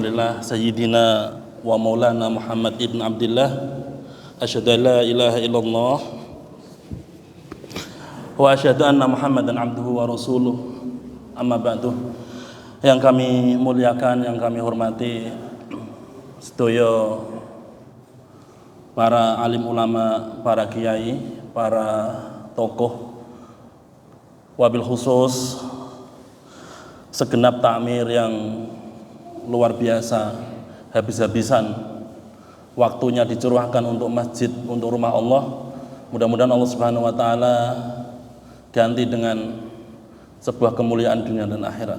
Alhamdulillah Sayyidina wa Maulana Muhammad ibn Abdullah asyhadu an la ilaha illallah wa asyhadu anna Muhammadan abduhu wa rasuluh. Amma ba'du. Yang kami muliakan, yang kami hormati sedaya para alim ulama, para kiai, para tokoh, wabil khusus segenap takmir yang luar biasa, habis-habisan waktunya dicurahkan untuk masjid, untuk rumah Allah. Mudah-mudahan Allah Subhanahu wa taala ganti dengan sebuah kemuliaan dunia dan akhirat.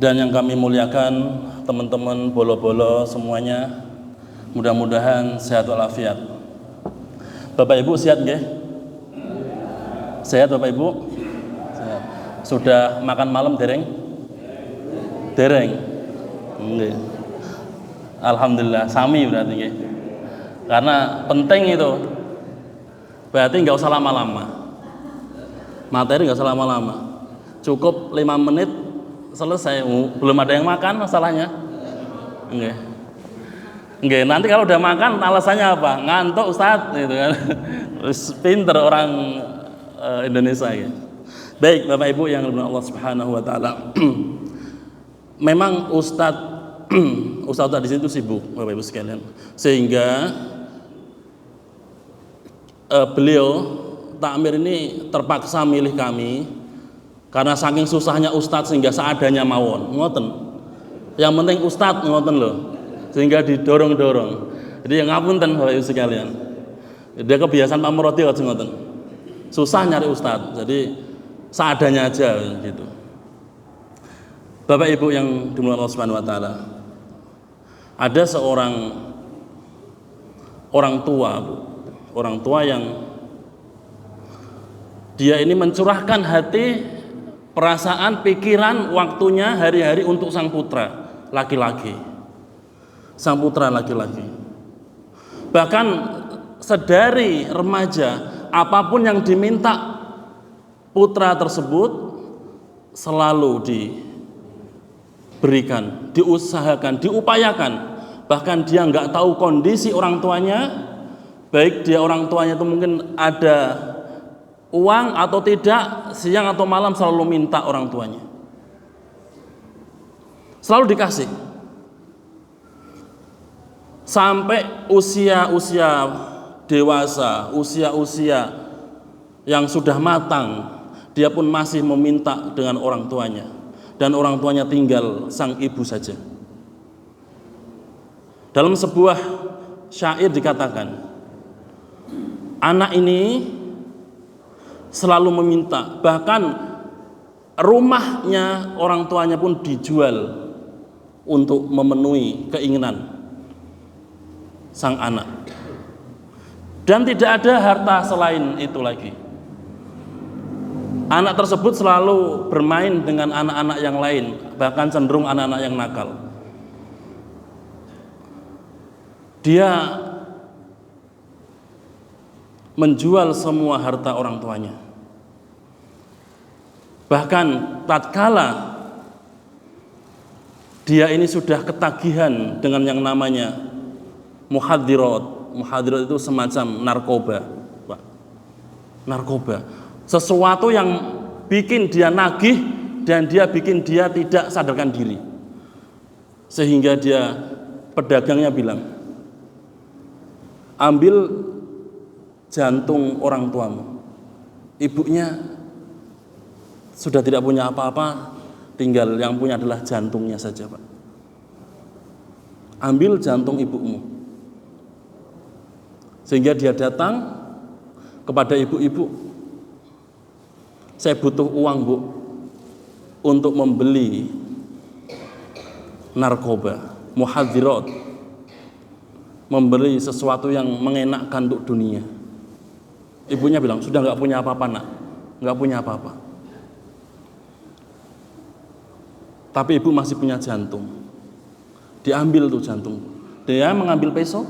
Dan yang kami muliakan teman-teman bolo-bolo semuanya, mudah-mudahan sehat walafiat. Bapak Ibu sehat nggih? Sehat Bapak Ibu? Sehat. Sudah makan malam dereng? Dereng. Nggih. Alhamdulillah, sami berarti nggih. Karena penting itu. Berarti enggak usah lama-lama. Materi enggak usah lama-lama. Cukup 5 menit selesai. Belum ada yang makan masalahnya. Nggih. Nggih, nanti kalau udah makan alasannya apa? Ngantuk Ustaz gitu kan. Terus pinter orang Indonesia ya. Baik, Bapak Ibu yang dirahmati Allah Subhanahu wa taala. Memang Ustadz di situ sibuk, Bapak Ibu sekalian, sehingga beliau takmir ini terpaksa milih kami karena saking susahnya Ustadz sehingga seadanya mawon, ngoten. Yang penting Ustadz ngoten loh, sehingga didorong-dorong. Jadi yang ngapunten Bapak Ibu sekalian, dia kebiasaan Pak Muradi ngoten, susah nyari Ustadz, jadi seadanya aja gitu. Bapak Ibu yang dimuliakan Allah Subhanahu wa taala. Ada seorang orang tua yang dia ini mencurahkan hati, perasaan, pikiran, waktunya hari-hari untuk sang putra laki-laki. Sang putra laki-laki. Bahkan sedari remaja, apapun yang diminta putra tersebut selalu diberikan, diusahakan, diupayakan. Bahkan dia nggak tahu kondisi orang tuanya, baik dia orang tuanya itu mungkin ada uang atau tidak, siang atau malam selalu minta orang tuanya, selalu dikasih. Sampai usia-usia dewasa, usia-usia yang sudah matang, dia pun masih meminta dengan orang tuanya. Dan orang tuanya tinggal sang ibu saja. Dalam sebuah syair dikatakan, anak ini selalu meminta, bahkan rumahnya orang tuanya pun dijual untuk memenuhi keinginan sang anak. Dan tidak ada harta selain itu lagi. Anak tersebut selalu bermain dengan anak-anak yang lain, bahkan cenderung anak-anak yang nakal. Dia menjual semua harta orang tuanya. Bahkan tatkala dia ini sudah ketagihan dengan yang namanya muhadhirat. Muhadhirat itu semacam narkoba, Pak. Narkoba. Sesuatu yang bikin dia nagih dan dia bikin dia tidak sadarkan diri. Sehingga dia, pedagangnya bilang, ambil jantung orang tuamu. Ibunya sudah tidak punya apa-apa, tinggal yang punya adalah jantungnya saja, Pak. Ambil jantung ibumu. Sehingga dia datang kepada ibu-ibu, saya butuh uang, Bu, untuk membeli narkoba, muhadhirat, membeli sesuatu yang mengenakkan untuk dunia. Ibunya bilang, sudah nggak punya apa-apa, Nak, nggak punya apa-apa. Tapi ibu masih punya jantung. Diambil tuh jantung. Dia mengambil pisau,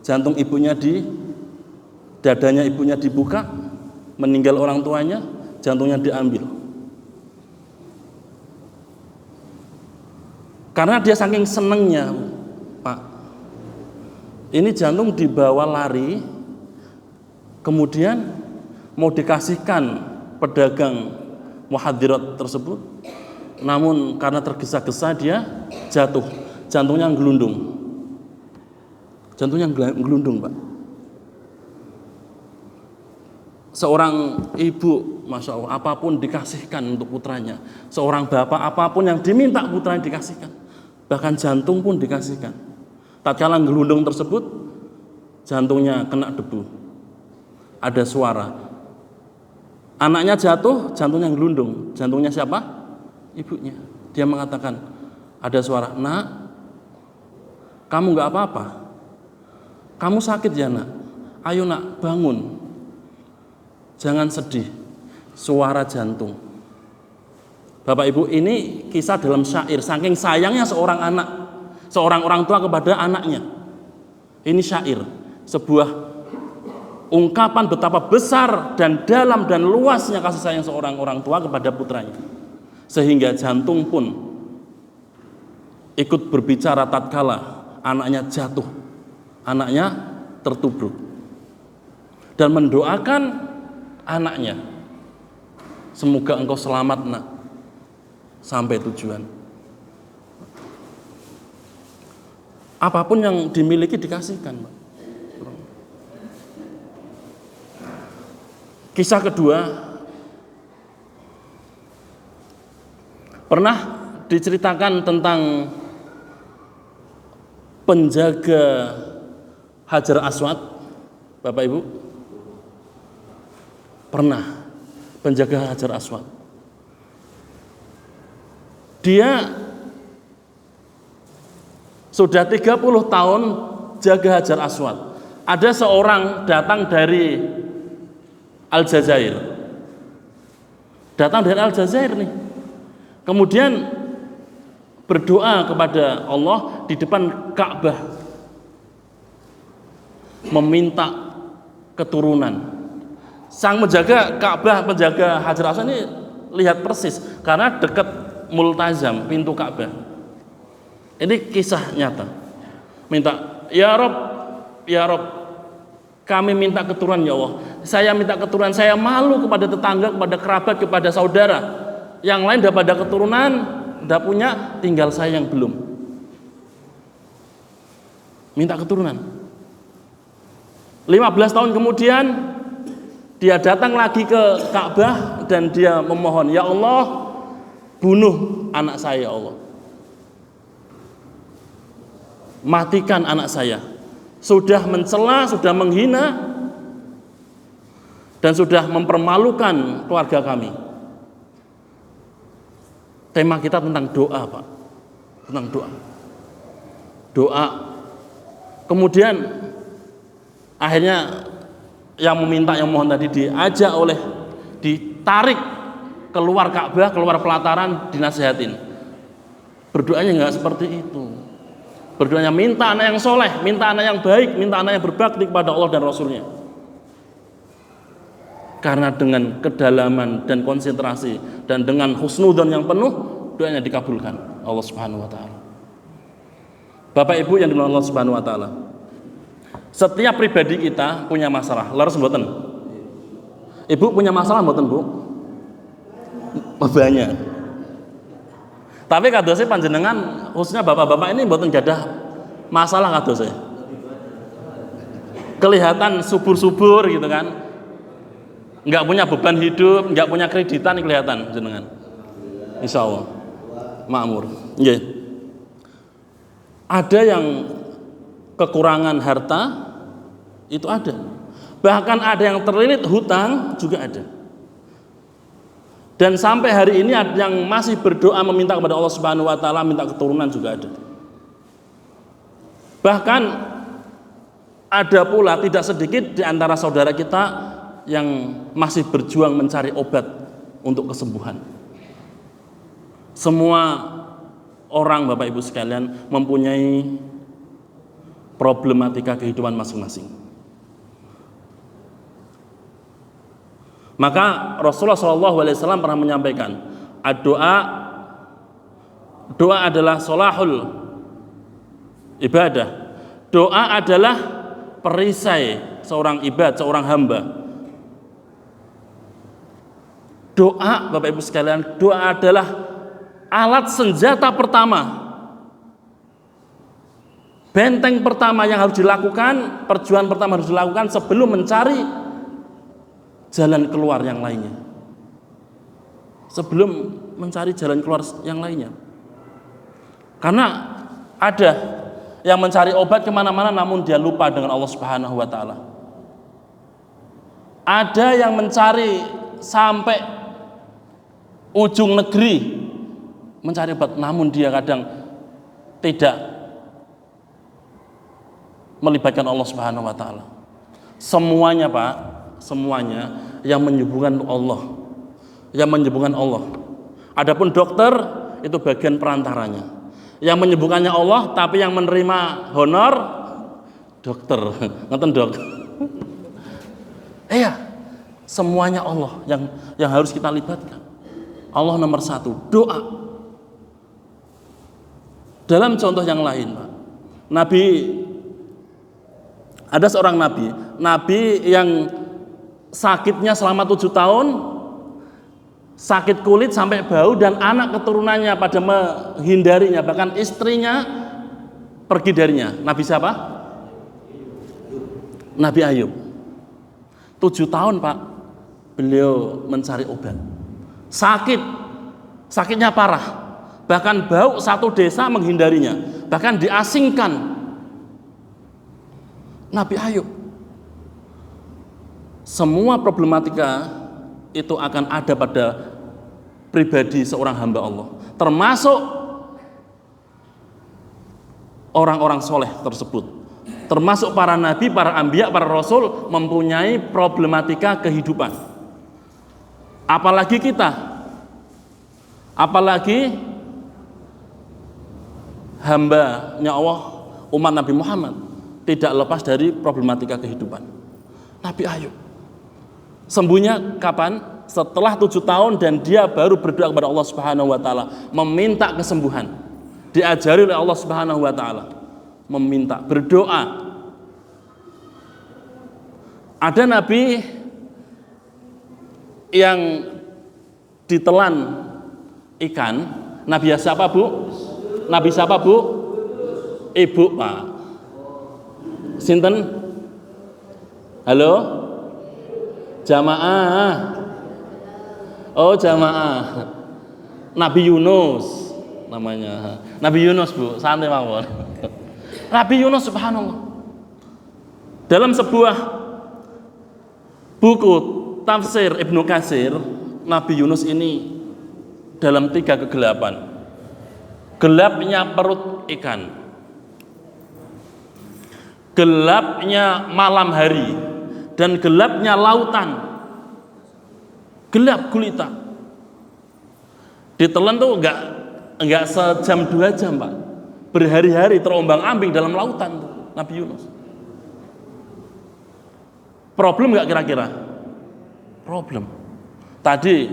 jantung ibunya dadanya ibunya dibuka, meninggal orang tuanya, jantungnya diambil. Karena dia saking senengnya, Pak. Ini jantung dibawa lari, kemudian mau dikasihkan pedagang muhadirat tersebut, namun karena tergesa-gesa dia jatuh, jantungnya gelundung. Jantungnya gelundung, Pak. Seorang ibu, Masya Allah, apapun dikasihkan untuk putranya. Seorang bapak, apapun yang diminta putranya dikasihkan. Bahkan jantung pun dikasihkan. Tatkala gelundung tersebut, jantungnya kena debu. Ada suara. Anaknya jatuh, jantungnya gelundung. Jantungnya siapa? Ibunya. Dia mengatakan, ada suara, "Nak, kamu gak apa-apa? Kamu sakit ya, Nak? Ayo, Nak, bangun. Jangan sedih." Suara jantung. Bapak Ibu, ini kisah dalam syair. Saking sayangnya seorang anak, seorang orang tua kepada anaknya. Ini syair, sebuah ungkapan betapa besar dan dalam dan luasnya kasih sayang seorang orang tua kepada putranya. Sehingga jantung pun ikut berbicara tatkala anaknya jatuh, anaknya tertubruk, dan mendoakan anaknya, "Semoga engkau selamat, Nak, sampai tujuan." Apapun yang dimiliki dikasihkan, Pak. Kisah kedua, pernah diceritakan tentang penjaga Hajar Aswad, Bapak Ibu. Pernah penjaga Hajar Aswad. Dia sudah 30 tahun jaga Hajar Aswad. Ada seorang datang dari Aljazair. Datang dari Aljazair nih. Kemudian berdoa kepada Allah di depan Ka'bah, meminta keturunan. Sang menjaga Ka'bah, penjaga Hajar Aswad ini lihat persis karena dekat multazam, pintu Ka'bah. Ini kisah nyata. Minta, "Ya Rob, ya Rob, kami minta keturunan ya Allah. Saya minta keturunan, saya malu kepada tetangga, kepada kerabat, kepada saudara. Yang lain udah pada keturunan, udah punya, tinggal saya yang belum. Minta keturunan." 15 tahun kemudian dia datang lagi ke Ka'bah dan dia memohon, "Ya Allah, bunuh anak saya ya Allah. Matikan anak saya. Sudah mencela, sudah menghina, dan sudah mempermalukan keluarga kami." Tema kita tentang doa, Pak. Tentang doa. Doa. Kemudian akhirnya yang meminta, yang mohon tadi diajak oleh, ditarik keluar Ka'bah, keluar pelataran, dinasihatin. Berdoanya nggak seperti itu. Berdoanya minta anak yang soleh, minta anak yang baik, minta anak yang berbakti kepada Allah dan Rasulnya. Karena dengan kedalaman dan konsentrasi dan dengan husnudzon yang penuh, doanya dikabulkan Allah Subhanahu wa taala. Bapak Ibu yang dimuliakan Allah Subhanahu wa taala, setiap pribadi kita punya masalah. Leres mboten? Ibu punya masalah mboten, Bu? Banyak. Tapi kadosnya panjenengan, khususnya bapak-bapak ini mboten gadah masalah kadosnya. Kelihatan subur-subur gitu kan. Enggak punya beban hidup, enggak punya kreditan, kelihatan jenengan. Insyaallah. Makmur. Nggih. Ada yang kekurangan harta, itu ada. Bahkan ada yang terlilit hutang, juga ada. Dan sampai hari ini ada yang masih berdoa meminta kepada Allah Subhanahu wa taala, minta keturunan juga ada. Bahkan ada pula tidak sedikit di antara saudara kita yang masih berjuang mencari obat untuk kesembuhan. Semua orang, Bapak Ibu sekalian, mempunyai problematika kehidupan masing-masing. Maka Rasulullah SAW pernah menyampaikan, doa Doa adalah solahul ibadah. Doa adalah perisai seorang ibad, seorang hamba. Doa, Bapak Ibu sekalian, doa adalah alat senjata pertama, benteng pertama yang harus dilakukan, perjuangan pertama harus dilakukan sebelum mencari jalan keluar yang lainnya. Sebelum mencari jalan keluar yang lainnya. Karena ada yang mencari obat kemana-mana namun dia lupa dengan Allah Subhanahu wa Ta'ala. Ada yang mencari sampai ujung negeri mencari obat, namun dia kadang tidak melibatkan Allah Subhanahu wa Ta'ala. Semuanya, Pak, semuanya yang menyembuhkan Allah, yang menyembuhkan Allah. Adapun dokter itu bagian perantaranya. Yang menyembuhkannya Allah, tapi yang menerima honor dokter. Ngoten, Dok? Iya, semuanya Allah yang harus kita libatkan. Allah nomor satu, doa. Dalam contoh yang lain, Pak, ada seorang nabi yang sakitnya selama 7 tahun, sakit kulit sampai bau, dan anak keturunannya pada menghindarinya, bahkan istrinya pergi darinya. Nabi siapa? Nabi Ayub. 7 tahun, Pak, beliau mencari obat. Sakitnya parah, bahkan bau, satu desa menghindarinya, bahkan diasingkan. Nabi Ayub. Semua problematika itu akan ada pada pribadi seorang hamba Allah, termasuk orang-orang soleh tersebut, termasuk para nabi, para anbiya, para rasul mempunyai problematika kehidupan. Apalagi kita, apalagi hambanya Allah, umat Nabi Muhammad, tidak lepas dari problematika kehidupan. Nabi Ayub sembuhnya kapan? Setelah 7 tahun, dan dia baru berdoa kepada Allah Subhanahu wa Ta'ala, meminta kesembuhan. Diajari oleh Allah Subhanahu wa Ta'ala, meminta, berdoa. Ada nabi yang ditelan ikan. Nabi siapa, Bu? Nabi siapa, Bu? Ibu, Pak. Sinten? Halo? Jamaah. Oh, jamaah. Nabi Yunus namanya. Nabi Yunus, Bu. Santai mawon. Nabi Yunus, subhanallah. Dalam sebuah buku tafsir Ibnu Katsir, Nabi Yunus ini dalam 3 kegelapan. Gelapnya perut ikan, gelapnya malam hari, dan gelapnya lautan. Gelap gulita. Ditelan tuh enggak sejam 2 jam, Pak. Berhari-hari terombang-ambing dalam lautan tuh, Nabi Yunus. Problem enggak kira-kira? Problem. Tadi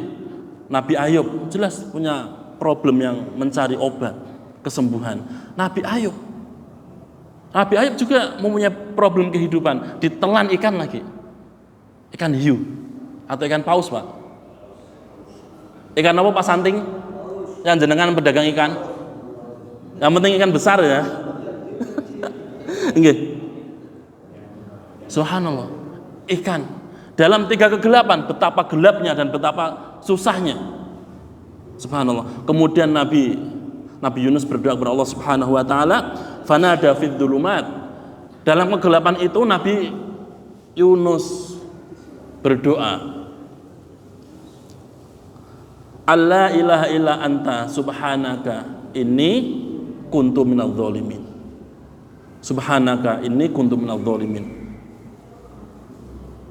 Nabi Ayub jelas punya problem yang mencari obat kesembuhan. Nabi Ayub juga mempunyai problem kehidupan, ditelan ikan lagi, ikan hiu atau ikan paus, Pak. Ikan apa, Pak Santing? Yang jenengan pedagang ikan. Yang penting ikan besar ya. Nggih. Subhanallah. Ikan dalam 3 kegelapan, betapa gelapnya dan betapa susahnya. Subhanallah. Kemudian Nabi Yunus berdoa kepada Allah Subhanahu wa Ta'ala, fanada fid dzulumat. Dalam kegelapan itu Nabi Yunus berdoa, alla ilaha illa anta subhanaka inni kuntu minadz dzalimin. Subhanaka inni kuntu minadz dzalimin.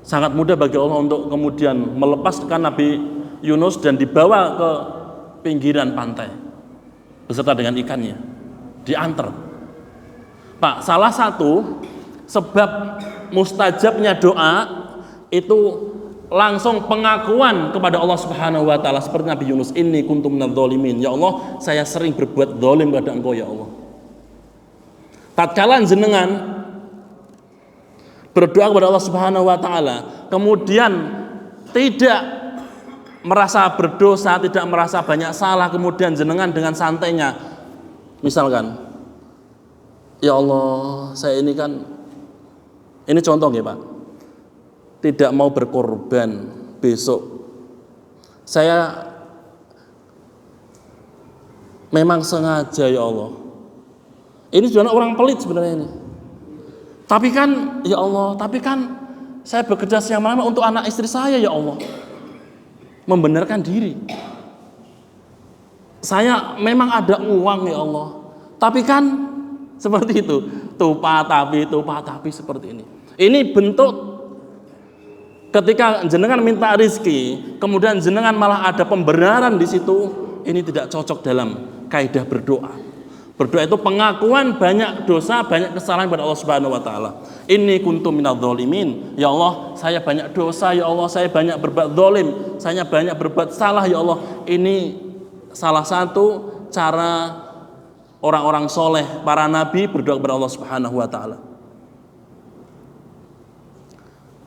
Sangat mudah bagi Allah untuk kemudian melepaskan Nabi Yunus dan dibawa ke pinggiran pantai beserta dengan ikannya, diantar. Pak, salah satu sebab mustajabnya doa itu langsung pengakuan kepada Allah Subhanahu wa taala seperti Nabi Yunus, inni kuntu minadz-dzalimin. Ya Allah, saya sering berbuat zalim kepada Engkau ya Allah. Tatkala jenengan berdoa kepada Allah Subhanahu wa taala, kemudian tidak merasa berdosa, tidak merasa banyak salah, kemudian jenengan dengan santainya misalkan, ya Allah, saya ini kan, ini contoh ya Pak, tidak mau berkorban besok. Saya memang sengaja ya Allah. Ini juga orang pelit sebenarnya ini. Tapi kan ya Allah, tapi kan saya bekerja siang malam untuk anak istri saya ya Allah. Membenarkan diri. Saya memang ada uang ya Allah. Tapi kan seperti itu. Tupa tapi seperti ini. Ini bentuk ketika jenengan minta rizki, kemudian jenengan malah ada pembenaran di situ. Ini tidak cocok dalam kaidah berdoa. Berdoa itu pengakuan banyak dosa, banyak kesalahan kepada Allah Subhanahu wa taala. Inni kuntu minadz-dzalimin. Ya Allah, saya banyak dosa ya Allah, saya banyak berbuat zalim, saya banyak berbuat salah ya Allah. Ini salah satu cara orang-orang soleh, para nabi berdoa kepada Allah Subhanahu wa taala.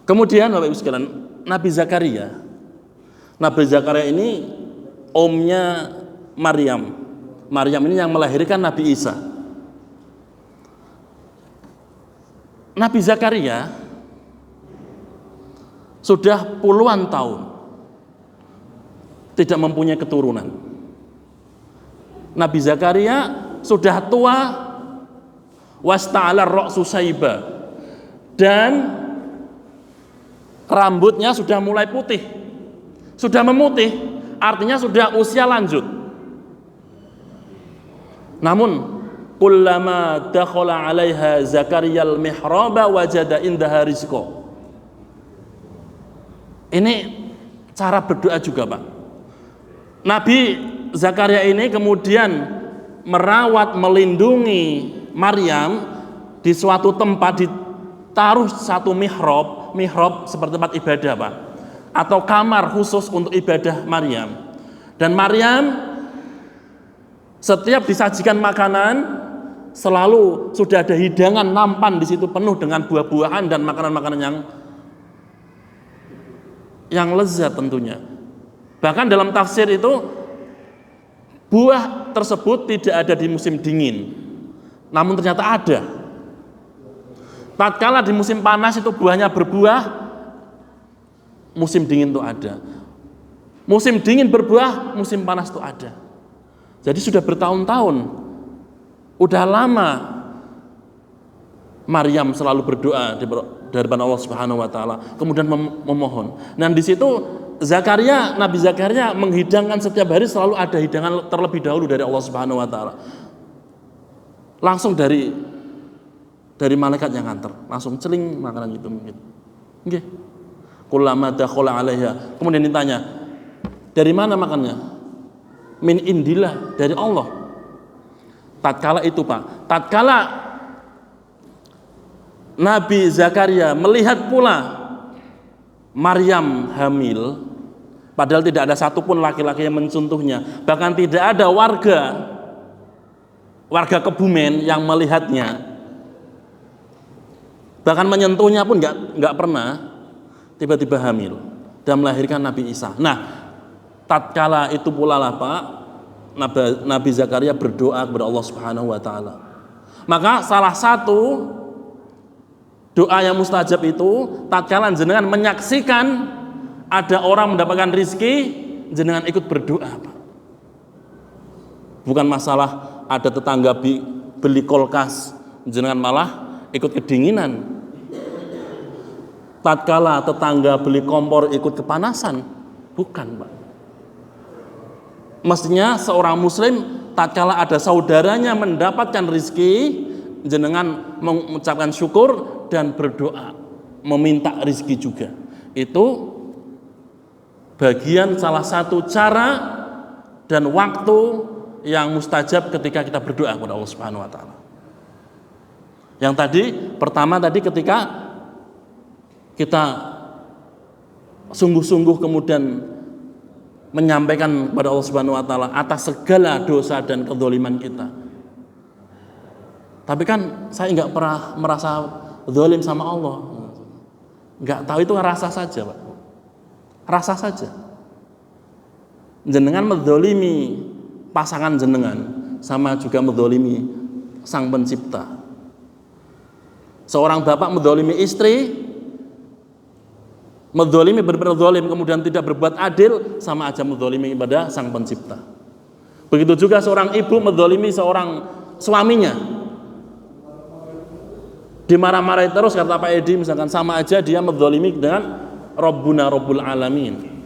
Kemudian Bapak Ibu sekalian, Nabi Zakaria. Nabi Zakaria ini omnya Maryam. Maryam ini yang melahirkan Nabi Isa. Nabi Zakaria sudah puluhan tahun tidak mempunyai keturunan. Nabi Zakaria sudah tua, wasta'ala ra'su saiba, dan rambutnya sudah mulai putih, sudah memutih, artinya sudah usia lanjut. Namun kullama dakhala 'alaiha Zakariyal mihraba wajada indaha rizqa. Ini cara berdoa juga, Pak. Nabi Zakaria ini kemudian merawat, melindungi Maryam di suatu tempat, ditaruh satu mihrab seperti tempat ibadah, Pak, atau kamar khusus untuk ibadah Maryam. Dan Maryam setiap disajikan makanan selalu sudah ada hidangan nampan di situ penuh dengan buah-buahan dan makanan-makanan yang lezat tentunya. Bahkan dalam tafsir itu buah tersebut tidak ada di musim dingin, namun ternyata ada. Tatkala di musim panas itu buahnya berbuah, musim dingin itu ada. Musim dingin berbuah, musim panas itu ada. Jadi sudah bertahun-tahun, udah lama Maryam selalu berdoa di hadapan Allah Subhanahu wa taala, kemudian memohon. Nah, di situ Zakaria, Nabi Zakaria menghidangkan setiap hari, selalu ada hidangan terlebih dahulu dari Allah Subhanahu wa taala. Langsung dari malaikat yang nganter, langsung celing makanan gitu mungkin. Nggih. Kullama dakhala 'alaiha. Kemudian ditanya, "Dari mana makannya?" Min indillah, dari Allah. Tatkala itu, Pak, tatkala Nabi Zakaria melihat pula Maryam hamil, padahal tidak ada satupun laki-laki yang mencontohnya, bahkan tidak ada warga Kebumen yang melihatnya, bahkan menyentuhnya pun nggak pernah, tiba-tiba hamil dan melahirkan Nabi Isa. Nah, tatkala itu pula lah, Pak, Nabi Zakaria berdoa kepada Allah Subhanahu wa taala. Maka salah satu doa yang mustajab itu tatkala jenengan menyaksikan ada orang mendapatkan rizki, jenengan ikut berdoa, Pak. Bukan masalah ada tetangga beli kulkas, jenengan malah ikut kedinginan. Tatkala tetangga beli kompor ikut kepanasan, bukan, Pak. Mestinya seorang muslim tatkala ada saudaranya mendapatkan rizki, jenengan mengucapkan syukur dan berdoa, meminta rizki juga. Itu bagian salah satu cara dan waktu yang mustajab ketika kita berdoa kepada Allah Subhanahu wa taala. Yang tadi pertama tadi ketika kita sungguh-sungguh kemudian menyampaikan kepada Allah Subhanahu wa taala atas segala dosa dan kezaliman kita. Tapi kan saya nggak pernah merasa zalim sama Allah. Nggak tahu, itu rasa saja, Pak. Rasa saja. Jenengan menzalimi pasangan jenengan sama juga menzalimi Sang Pencipta. Seorang bapak menzalimi istri, menzalimi benar-benar zalim, kemudian tidak berbuat adil, sama aja menzalimi kepada Sang Pencipta. Begitu juga seorang ibu menzalimi seorang suaminya, dimarah-marahi terus, kata Pak Edi misalkan, sama aja dia menzalimi dengan Rabbuna Rabbul Alamin.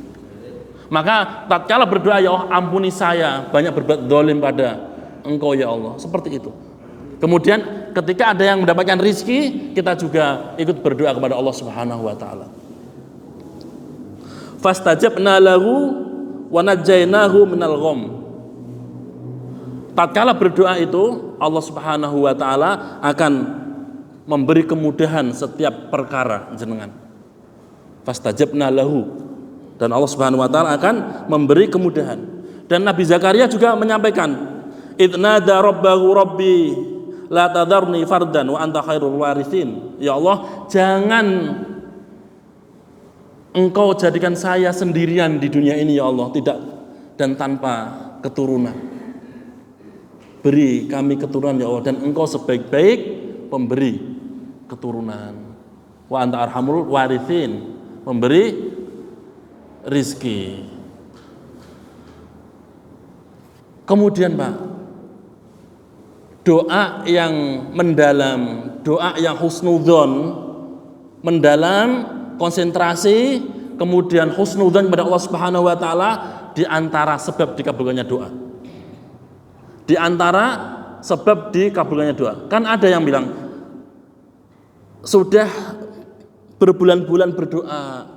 Maka tatkala berdoa, ya Allah ampuni saya banyak berbuat zalim pada Engkau ya Allah, seperti itu. Kemudian ketika ada yang mendapatkan rizki, kita juga ikut berdoa kepada Allah Subhanahu wa taala. Fastajabna lahu wa najjaynahu minal gham. Tatkala berdoa itu, Allah Subhanahu wa taala akan memberi kemudahan setiap perkara jenengan. Fastajabna lahu, dan Allah Subhanahu wa taala akan memberi kemudahan. Dan Nabi Zakaria juga menyampaikan, idnada rabbahu rabbi la tadharni fardan wa anta khairul warithin. Ya Allah, jangan Engkau jadikan saya sendirian di dunia ini ya Allah, tidak dan tanpa keturunan. Beri kami keturunan ya Allah, dan Engkau sebaik-baik pemberi keturunan. Wa anta arhamul warithin, memberi rizki. Kemudian Pak, doa yang mendalam, doa yang husnudzon, mendalam, konsentrasi, kemudian husnudzon kepada Allah Subhanahu wa taala, di antara sebab dikabulkannya doa. Di antara sebab dikabulkannya doa. Kan ada yang bilang sudah berbulan-bulan berdoa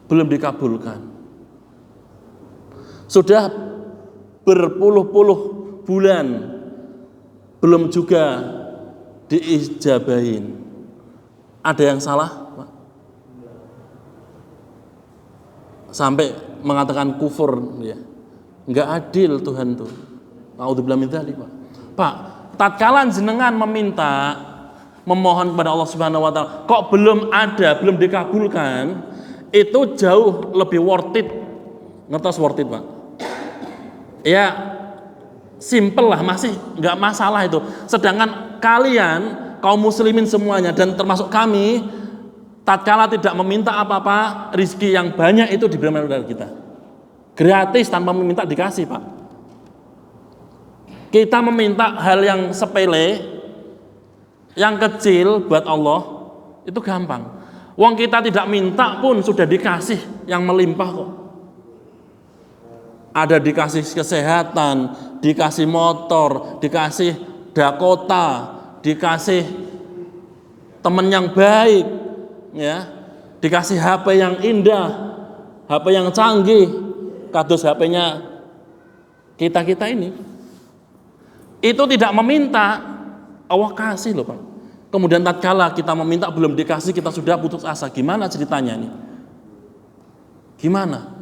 belum dikabulkan. Sudah berpuluh-puluh bulan belum juga diijabahin. Ada yang salah, Pak? Sampai mengatakan kufur, ya. Enggak adil Tuhan tuh. A'udzubillahi min dzalik, Pak. Pak, tatkala jenengan meminta, memohon kepada Allah Subhanahu wa taala, kok belum ada, belum dikabulkan, itu jauh lebih worth it. Ngertos worth it, Pak? Ya, simple lah, masih nggak masalah itu. Sedangkan kalian kaum muslimin semuanya dan termasuk kami, tatkala tidak meminta apa-apa, rizki yang banyak itu diberikan oleh kita. Gratis tanpa meminta dikasih, Pak. Kita meminta hal yang sepele, yang kecil buat Allah, itu gampang. Wong kita tidak minta pun sudah dikasih yang melimpah kok. Ada dikasih kesehatan, dikasih motor, dikasih Dakota, dikasih teman yang baik, ya, dikasih HP yang indah, HP yang canggih, kados HP-nya kita ini. Itu tidak meminta, Allah kasih loh Pak. Kemudian tatkala kita meminta belum dikasih, kita sudah putus asa. Gimana ceritanya nih? Gimana?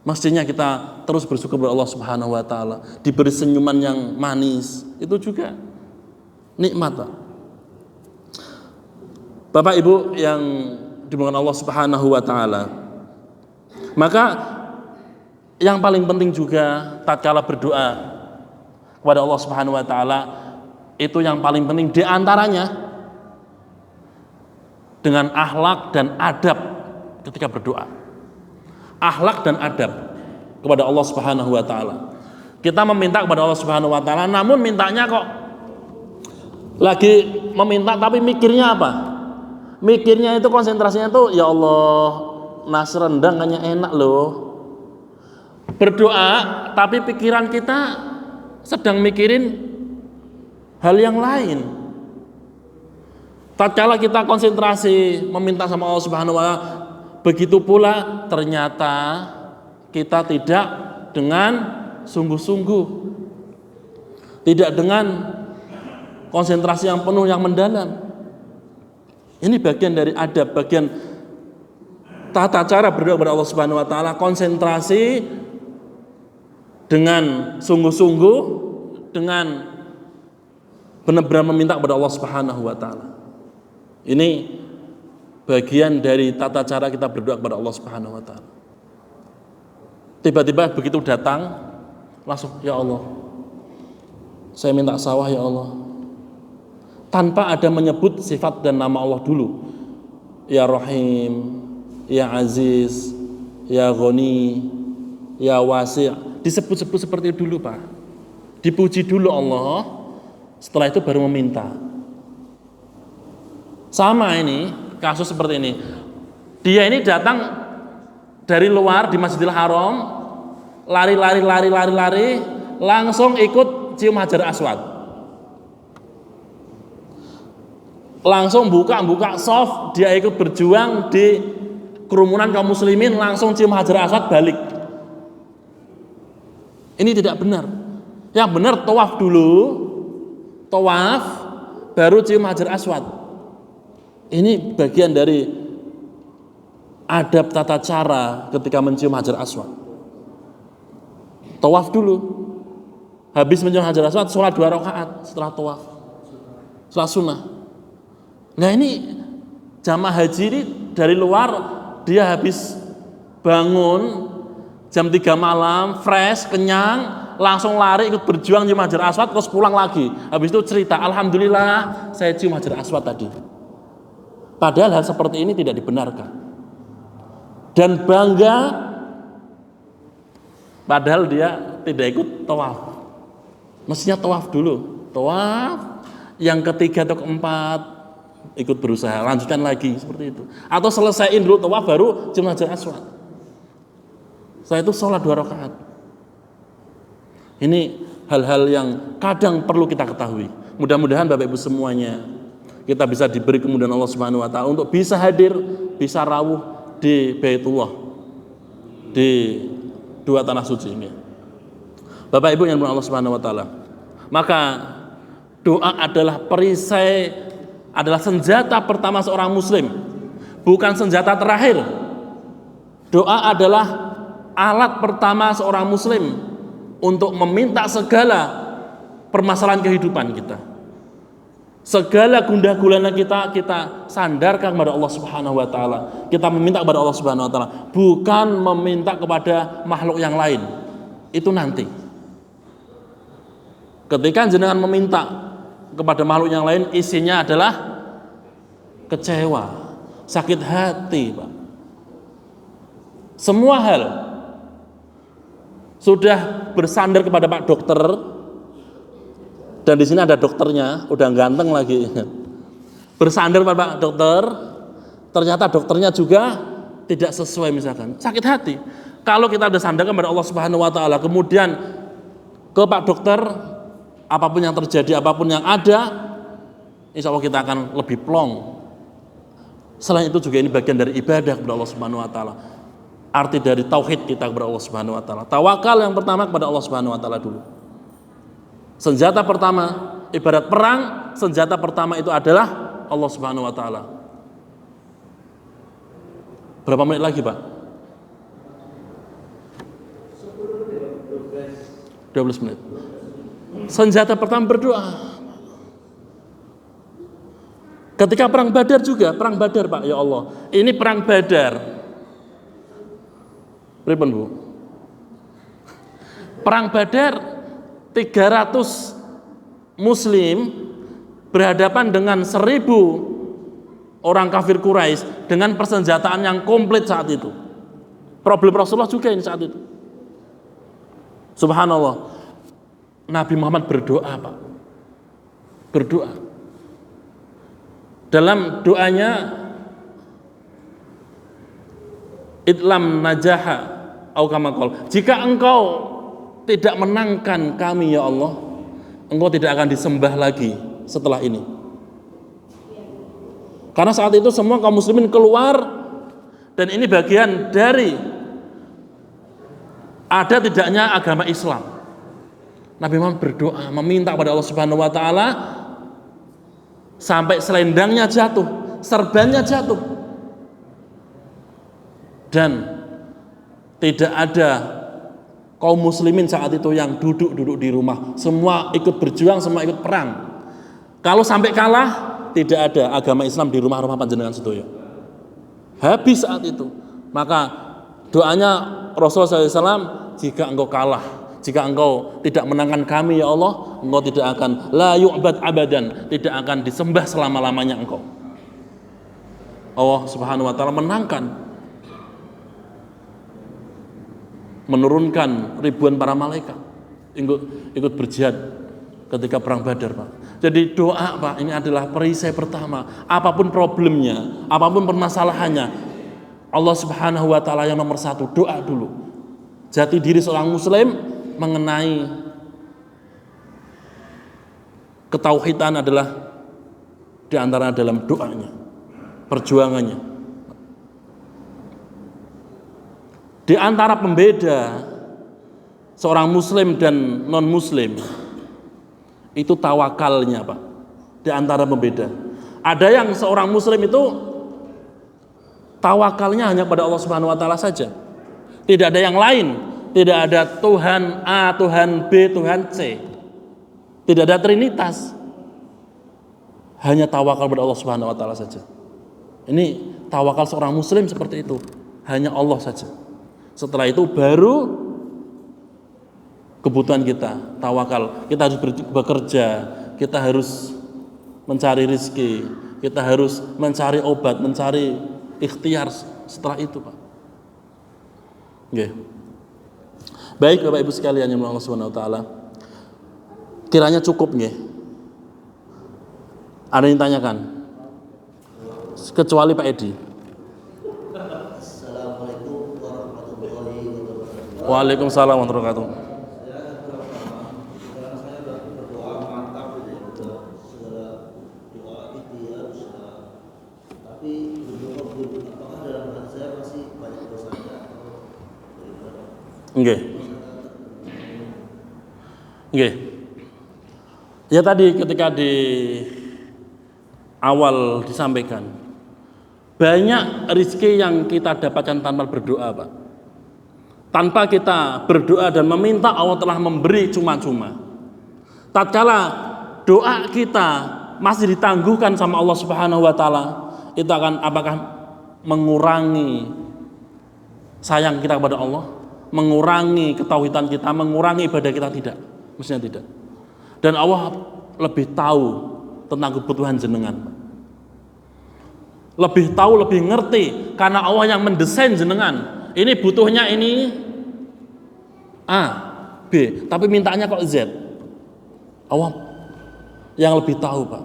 Mestinya kita terus bersyukur kepada Allah Subhanahu wa taala, diberi senyuman yang manis, itu juga nikmat, Pak. Bapak Ibu yang dimuliakan Allah Subhanahu wa taala. Maka yang paling penting juga tatkala berdoa kepada Allah Subhanahu wa taala, itu yang paling penting diantaranya dengan akhlak dan adab ketika berdoa. Akhlak dan adab kepada Allah Subhanahu wa taala. Kita meminta kepada Allah Subhanahu wa taala, namun mintanya kok lagi meminta tapi mikirnya apa? Mikirnya itu, konsentrasinya tuh, ya Allah, nasi rendang kayaknya enak loh. Berdoa tapi pikiran kita sedang mikirin hal yang lain. Tatkala kita konsentrasi meminta sama Allah Subhanahu wa taala, begitu pula ternyata kita tidak dengan sungguh-sungguh, tidak dengan konsentrasi yang penuh, yang mendalam. Ini bagian dari adab, bagian tata cara berdoa kepada Allah Subhanahu wa taala, konsentrasi dengan sungguh-sungguh, dengan benar-benar meminta kepada Allah Subhanahu wa taala. Ini bagian dari tata cara kita berdoa kepada Allah Subhanahu wa taala. Tiba-tiba begitu datang, langsung, ya Allah, saya minta sawah ya Allah. Tanpa ada menyebut sifat dan nama Allah dulu. Ya Rahim, Ya Aziz, Ya Ghani, Ya Wasi'. Disebut-sebut seperti itu dulu, Pak. Dipuji dulu Allah, setelah itu baru meminta. Sama ini, kasus seperti ini. Dia ini datang dari luar di Masjidil Haram, lari, langsung ikut cium Hajar Aswad. Langsung buka soft, dia ikut berjuang di kerumunan kaum muslimin, langsung cium Hajar Aswad balik. Ini tidak benar. Yang benar tawaf dulu, tawaf baru cium Hajar Aswad. Ini bagian dari adab tata cara ketika mencium Hajar Aswad. Tawaf dulu, habis mencium Hajar Aswad, sholat 2 rakaat setelah tawaf, sholat sunnah. Nah ini jamaah haji ini dari luar, dia habis bangun jam 3 malam, fresh, kenyang, langsung lari ikut berjuang cium Hajar Aswad, terus pulang lagi. Habis itu cerita, alhamdulillah saya cium Hajar Aswad tadi. Padahal hal seperti ini tidak dibenarkan. Dan bangga, padahal dia tidak ikut tawaf. Mestinya tawaf dulu. Tawaf, yang ketiga atau keempat ikut berusaha, lanjutkan lagi seperti itu. Atau selesaiin dulu tawaf baru cium Hajar Aswad. Setelah itu sholat 2 rakaat. Ini hal-hal yang kadang perlu kita ketahui. Mudah-mudahan Bapak Ibu semuanya kita bisa diberi kemudahan Allah Subhanahu wa taala untuk bisa hadir, bisa rawuh di Baitullah, di 2 tanah suci ini. Bapak Ibu yang Allah Subhanahu wa taala. Maka doa adalah perisai, adalah senjata pertama seorang muslim, bukan senjata terakhir. Doa adalah alat pertama seorang muslim untuk meminta segala permasalahan kehidupan kita. Segala gundah gulana kita sandarkan kepada Allah Subhanahu wa taala. Kita meminta kepada Allah Subhanahu wa taala, bukan meminta kepada makhluk yang lain. Itu nanti. Ketika jenengan meminta kepada makhluk yang lain, isinya adalah kecewa, sakit hati, Pak. Semua hal. Sudah bersandar kepada Pak Dokter, dan di sini ada dokternya, udah ganteng lagi. Bersandar pada Pak Dokter, ternyata dokternya juga tidak sesuai misalkan, sakit hati. Kalau kita udah sandarkan kepada Allah Subhanahu wa taala, kemudian ke Pak Dokter, apapun yang terjadi, apapun yang ada, insya Allah kita akan lebih plong. Selain itu juga ini bagian dari ibadah kepada Allah Subhanahu wa taala. Arti dari tauhid kita kepada Allah Subhanahu wa taala. Tawakal yang pertama kepada Allah Subhanahu wa taala dulu. Senjata pertama, ibarat perang, senjata pertama itu adalah Allah Subhanahu wa taala. Berapa menit lagi, Pak? 12 menit. Senjata pertama berdoa. Ketika perang Badar juga, perang Badar, Pak, ya Allah. Ini perang Badar. Pripun, Bu? Perang Badar 300 muslim berhadapan dengan 1000 orang kafir Quraisy dengan persenjataan yang komplit saat itu. Problem Rasulullah juga ini saat itu. Subhanallah. Nabi Muhammad berdoa, Pak. Berdoa. Dalam doanya, idlam najaha au kama qol. Jika engkau tidak menangkan kami ya Allah, engkau tidak akan disembah lagi setelah ini. Karena saat itu semua kaum muslimin keluar, dan ini bagian dari ada tidaknya agama Islam. Nabi Muhammad berdoa, meminta kepada Allah Subhanahu wa taala sampai selendangnya jatuh, serbannya jatuh. Dan tidak ada kaum muslimin saat itu yang duduk-duduk di rumah. Semua ikut berjuang, semua ikut perang. Kalau sampai kalah, tidak ada agama Islam di rumah-rumah panjenengan sedoyo. Habis saat itu. Maka doanya Rasulullah SAW, jika engkau kalah, jika engkau tidak menangkan kami ya Allah, engkau tidak akan la yu'bad abadan, tidak akan disembah selama-lamanya engkau. Allah Subhanahu wa taala menurunkan ribuan para malaikat ikut berjihad ketika perang Badar, Pak. Jadi doa, Pak, ini adalah perisai pertama. Apapun problemnya, apapun permasalahannya, Allah Subhanahu wa taala yang nomor satu, doa dulu. Jati diri seorang muslim mengenai ketauhidan adalah di antara dalam doanya, perjuangannya. Di antara pembeda seorang muslim dan non muslim itu tawakalnya, Pak. Di antara pembeda. Ada yang seorang muslim itu tawakalnya hanya pada Allah Subhanahu wa taala saja. Tidak ada yang lain, tidak ada Tuhan A, Tuhan B, Tuhan C. Tidak ada trinitas. Hanya tawakal pada Allah Subhanahu wa taala saja. Ini tawakal seorang muslim seperti itu. Hanya Allah saja. Setelah itu baru kebutuhan kita, tawakal. Kita harus bekerja, kita harus mencari rezeki, kita harus mencari obat, mencari ikhtiar setelah itu, Pak. Oke. Baik Bapak Ibu sekalian yang Allah Subhanahu wa taala. Kiranya cukup nggih. Ada yang tanyakan? Kecuali Pak Edi. Assalamualaikum warahmatullahi wabarakatuh. Waalaikumsalam warahmatullahi wabarakatuh. Saya berdoa mantap segala doa ikhtiar tapi apakah dalam hati saya masih banyak dosanya Nggih. Nggih. Ya tadi ketika di awal disampaikan, banyak rezeki yang kita dapatkan tanpa berdoa, Pak. Tanpa kita berdoa dan meminta, Allah telah memberi cuma-cuma. Tatkala doa kita masih ditangguhkan sama Allah Subhanahu wa taala, itu akan apakah mengurangi sayang kita kepada Allah, mengurangi ketauhidan kita, mengurangi ibadah kita? Tidak, mestinya tidak. Dan Allah lebih tahu tentang kebutuhan jenengan, lebih tahu, lebih ngerti, karena Allah yang mendesain jenengan. Ini butuhnya ini A, B, tapi mintanya kok Z. Allah yang lebih tahu, Pak.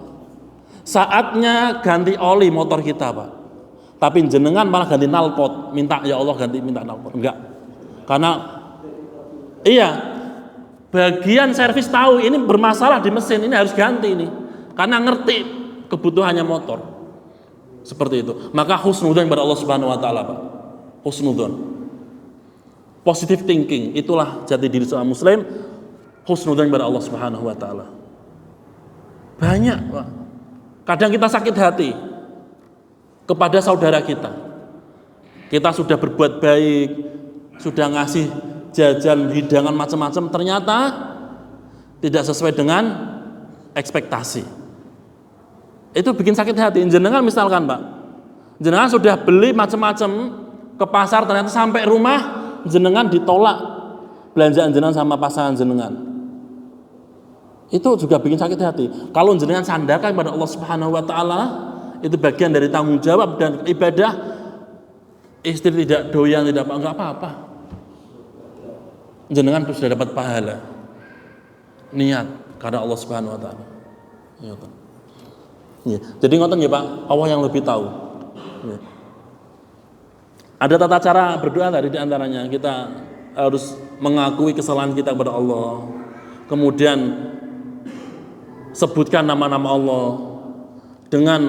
Saatnya ganti oli motor kita, Pak, tapi jenengan malah ganti knalpot, minta ya Allah minta knalpot. Enggak, karena iya, bagian servis tahu ini bermasalah di mesin, ini harus ganti ini, karena ngerti kebutuhannya motor. Seperti itu. Maka husnudzon kepada Allah Subhanahu wa taala, Pak. Husnudzon. Positive thinking, itulah jati diri seorang muslim. Husnudzon kepada Allah Subhanahu wa taala. Banyak, Pak. Kadang kita sakit hati kepada saudara kita. Kita sudah berbuat baik, sudah ngasih jajan, hidangan macam-macam, ternyata tidak sesuai dengan ekspektasi. Itu bikin sakit hati. Jenengan misalkan, Pak, jenengan sudah beli macam-macam ke pasar, ternyata sampai rumah jenengan ditolak belanjaan jenengan sama pasangan jenengan. Itu juga bikin sakit hati. Kalau jenengan sandarkan kepada Allah Subhanahu wa taala, itu bagian dari tanggung jawab dan ibadah. Istri tidak doyan, tidak enggak apa-apa. Jenengan sudah dapat pahala. Niat karena Allah Subhanahu wa taala. Ya, Pak. Ya. Jadi ngoten ya, Pak, Allah yang lebih tahu. Ya. Ada tata cara berdoa tadi, di antaranya kita harus mengakui kesalahan kita kepada Allah. Kemudian sebutkan nama-nama Allah dengan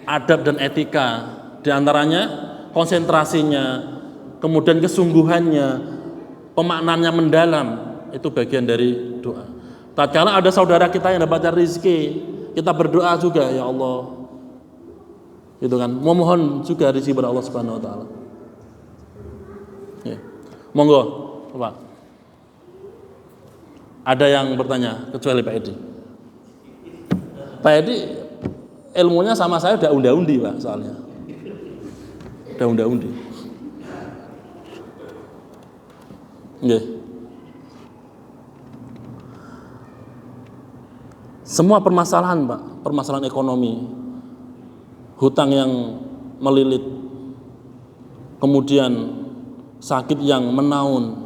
adab dan etika, di antaranya konsentrasinya, kemudian kesungguhannya, pemaknaannya mendalam, itu bagian dari doa. Tatkala ada saudara kita yang dapat rezeki, kita berdoa juga, ya Allah, gitu kan, memohon juga rezeki kepada Allah Subhanahu wa taala. Monggo, Pak. Ada yang bertanya kecuali Pak Edi. Pak Edi ilmunya sama saya udah unda-undi, Pak, soalnya. Udah unda-undi. Nggih. Semua permasalahan, Pak, permasalahan ekonomi, hutang yang melilit, kemudian sakit yang menaun,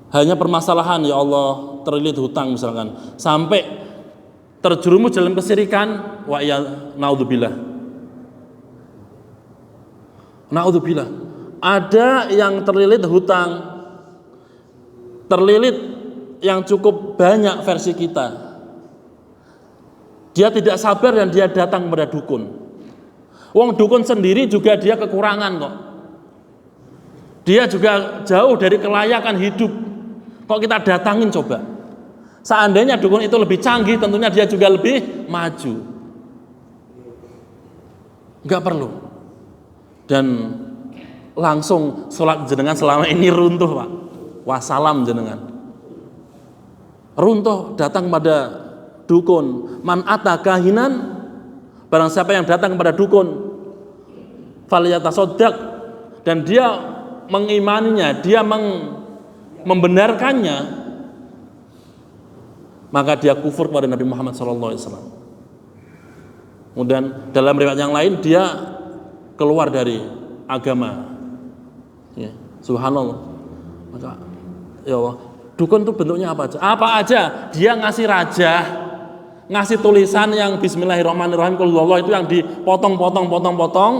hanya permasalahan ya Allah terlilit hutang misalkan, sampai terjerumus dalam kesirikan, wa ya naudzubillah. Naudzubillah. Ada yang terlilit hutang, terlilit yang cukup banyak versi kita. Dia tidak sabar dan dia datang kepada dukun. Wong dukun sendiri juga dia kekurangan kok. Dia juga jauh dari kelayakan hidup. Kok kita datangin coba? Seandainya dukun itu lebih canggih, tentunya dia juga lebih maju. Enggak perlu. Dan langsung sholat jenengan selama ini runtuh, Pak. Wassalam jenengan. Runtuh datang pada dukun. Man ata kahinan, barang siapa yang datang kepada dukun, falyatasaddaq, dan dia mengimaninya, dia membenarkannya, maka dia kufur kepada Nabi Muhammad SAW. Kemudian dalam riwayat yang lain dia keluar dari agama. Ya, subhanallah. Maka ya Allah, dukun itu bentuknya apa aja? Apa aja? Dia ngasih raja, ngasih tulisan yang Bismillahirrahmanirrahim, Qul huwallahu, itu yang dipotong-potong,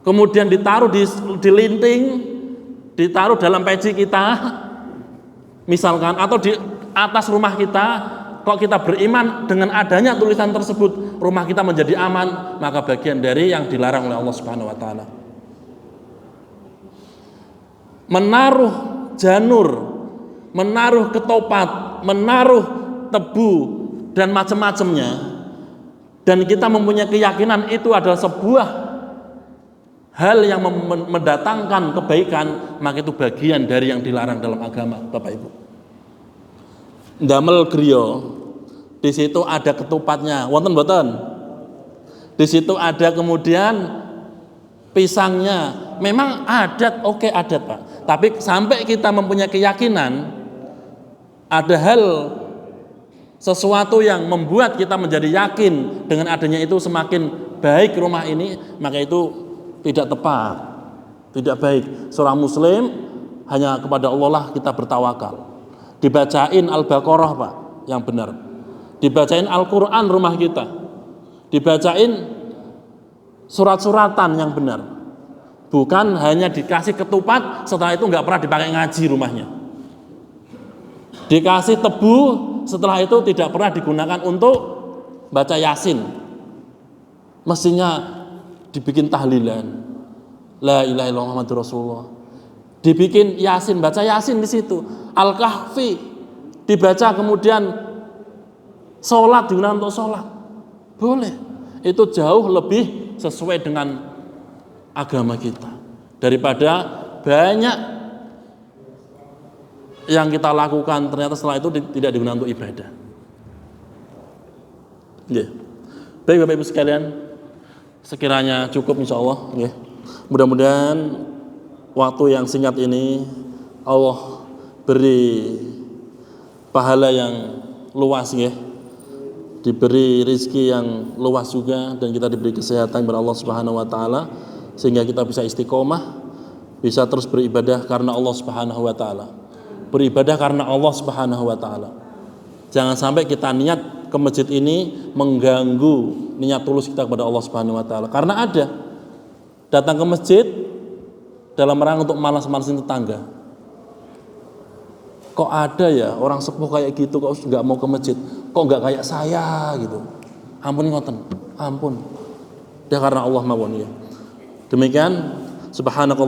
kemudian ditaruh di linting, ditaruh dalam peci kita, misalkan, atau di atas rumah kita. Kok kita beriman dengan adanya tulisan tersebut, rumah kita menjadi aman, maka bagian dari yang dilarang oleh Allah Subhanahu wa taala. Menaruh janur, menaruh ketupat, menaruh tebu dan macam-macamnya, dan kita mempunyai keyakinan itu adalah sebuah hal yang mendatangkan kebaikan, maka itu bagian dari yang dilarang dalam agama, Bapak Ibu. Ndamel griya, di situ ada ketupatnya, wonten mboten? Di situ ada kemudian pisangnya. Memang adat, oke adat, Pak. Tapi sampai kita mempunyai keyakinan ada hal sesuatu yang membuat kita menjadi yakin dengan adanya itu semakin baik rumah ini, maka itu tidak tepat, tidak baik. Seorang muslim hanya kepada Allah lah kita bertawakal. Dibacain Al-Baqarah, Pak, yang benar. Dibacain Al-Quran rumah kita. Dibacain surat-suratan yang benar. Bukan hanya dikasih ketupat, setelah itu nggak pernah dipakai ngaji rumahnya. Dikasih tebu, setelah itu tidak pernah digunakan untuk baca Yasin. Mestinya dibikin tahlilan, la ilaha illallah Muhammadur Rasulullah. Dibikin Yasin, baca Yasin di situ. Al-Kahfi dibaca, kemudian sholat digunakan untuk sholat. Boleh. Itu jauh lebih sesuai dengan agama kita daripada banyak yang kita lakukan ternyata setelah itu tidak digunakan untuk ibadah. Yeah. Baik Bapak Ibu sekalian, sekiranya cukup insya Allah. Yeah. Mudah-mudahan waktu yang singkat ini Allah beri pahala yang luas, ya, diberi rizki yang luas juga, dan kita diberi kesehatan kepada Allah Subhanahu wa taala sehingga kita bisa istiqomah, bisa terus beribadah karena Allah Subhanahu wa taala. Beribadah karena Allah Subhanahu wa taala. Jangan sampai kita niat ke masjid ini mengganggu niat tulus kita kepada Allah Subhanahu wa taala. Karena ada datang ke masjid dalam rangka untuk malas-malasin tetangga. Kok ada ya orang sepuh kayak gitu kok nggak mau ke masjid, kok nggak kayak saya gitu. Ampun ngoten, ampun. Ya karena Allah mawon ya. Demikian subhanakallah.